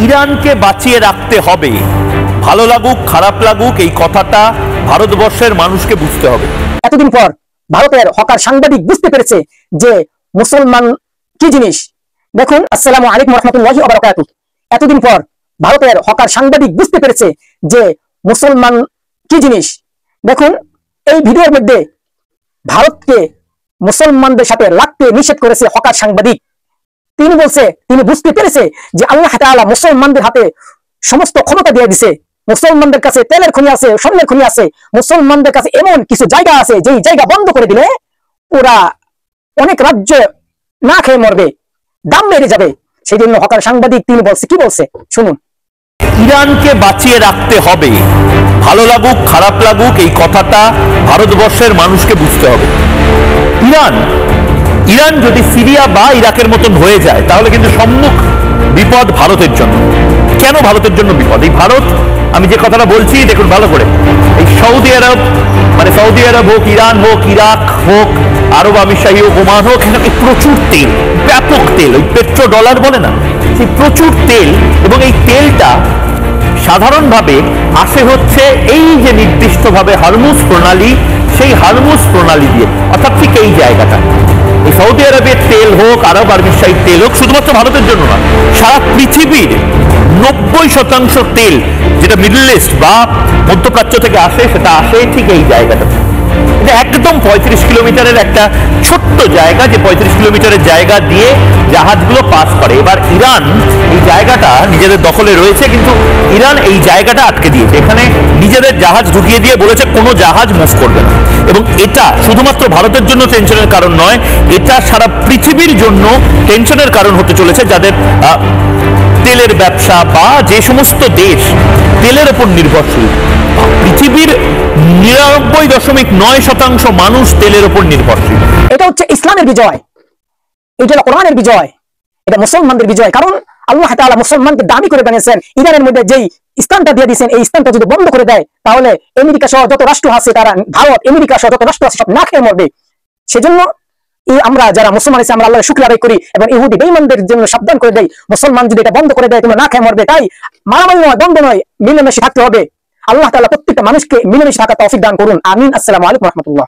ইরানকে বাঁচিয়ে রাখতে হবে। ভালো লাগুক খারাপ লাগুক এই কথাটা ভারতবর্ষের মানুষকে বুঝতে হবে। এতদিন পর ভারতের হকার সাংবাদিক বুঝতে পেরেছে যে মুসলমান কি জিনিস। দেখুন, আসসালামু আলাইকুম রহমতুল্লাহি ওয়া বারাকাতুহু। এতদিন পর ভারতের হকার সাংবাদিক বুঝতে পেরেছে যে মুসলমান কি জিনিস। দেখুন, এই ভিডিওর মধ্যে ভারতকে মুসলমানদের সাথে লাগতে নিষেধ করেছে হকার সাংবাদিক। তিনি বলছে তিনি বুঝতে পেরেছে যে আল্লাহ তাআলা মুসলমানদের হাতে সমস্ত ক্ষমতা দিয়ে দিছে। মুসলমানদের কাছে তেলের খনি আছে, স্বর্ণের খনি আছে। মুসলমানদের কাছে এমন কিছু জায়গা আছে যেই জায়গা বন্ধ করে দিলে ওরা অনেক রাজ্য না খেয়ে মরবে, দাম বেড়ে যাবে। সেই জন্য হকার সাংবাদিক তিনি বলছে, কি বলছে শুনুন। ইরানকে বাঁচিয়ে রাখতে হবে। ভালো লাগুক খারাপ লাগুক এই কথাটা ভারতবর্ষের মানুষকে বুঝতে হবে। ইরান যদি সিরিয়া বা ইরাকের মতন হয়ে যায় তাহলে কিন্তু সম্মুখ বিপদ ভারতের জন্য। কেন ভারতের জন্য বিপদ? এই ভারত, আমি যে কথাটা বলছি দেখুন ভালো করে, এই সৌদি আরব হোক, ইরান হোক, ইরাক হোক, আরব আমিরশাহী হোক, ওমান হোক, এখানে প্রচুর তেল, ব্যাপক তেল, ওই পেট্রো ডলার বলে না, সেই প্রচুর তেল। এবং এই তেলটা সাধারণভাবে আসে হচ্ছে এই যে নির্দিষ্টভাবে হরমুজ প্রণালী, সেই হরমুজ প্রণালী দিয়ে, অর্থাৎ ঠিক এই জায়গাটা। এই সৌদি আরবের তেল হোক, আরব আমিরশাহীর তেল হোক, শুধুমাত্র ভারতের জন্য না, সারা পৃথিবীর 90% তেল যেটা মিডল ইস্ট বা মধ্যপ্রাচ্য থেকে আসে, সেটা আসে ঠিক এই জায়গাটা। এটা একদম 35 কিলোমিটারের একটা ছোট্ট জায়গা, যে 35 কিলোমিটারের জায়গা দিয়ে জাহাজগুলো পাস করে। এবার ইরান এই জায়গাটা নিজেদের দখলে রয়েছে, কিন্তু ইরান এই জায়গাটা আটকে দিয়েছে। এখানে নিজেদের জাহাজ ঢুকিয়ে দিয়ে বলেছে কোনো জাহাজ মুভ করবে না। এবং এটা শুধুমাত্র ভারতের জন্য টেনশনের কারণ নয়, এটা সারা পৃথিবীর জন্য টেনশনের কারণ হতে চলেছে, যাদের তেলের ব্যবসা বা যে সমস্ত দেশ তেলের উপর নির্ভরশীল। পৃথিবীর 99.9% মানুষ তেলের উপর নির্ভরশীল। এটা হচ্ছে ইসলামের বিজয়, এটা হলো কোরআনের বিজয়, এটা মুসলমানদের বিজয়। কারণ আল্লাহ তাআলা মুসলমানকে দাবি করে বানিয়েছেন। ইরানের মধ্যে যেই স্থানটা দিয়ে দিয়েছেন, এই স্থানটা যদি বন্ধ করে দেয় তাহলে আমেরিকা সহ যত রাষ্ট্র আছে, তারা ভারত আমেরিকা সহ যত রাষ্ট্র আছে সব না খেয়ে মরবে। সেজন্য আমরা যারা মুসলমান আছি, আমরা আল্লাহর শুকর আদায় করি এবং ইহুদি বেঈমানদের জন্য সাবধান করে দেই, মুসলমান যদি এটা বন্ধ করে দেয় তোমরা না খেয়ে মরবে। তাই মারামারি নয়, দ্বন্দ্ব নয়, মিলেমিশে থাকতে হবে। আল্লাহ তাআলা প্রত্যেকটা মানুষকে মিলেমিশে থাকার তৌফিক দান করুন। আমিন। আসসালামু আলাইকুম রহমতুল্লাহ।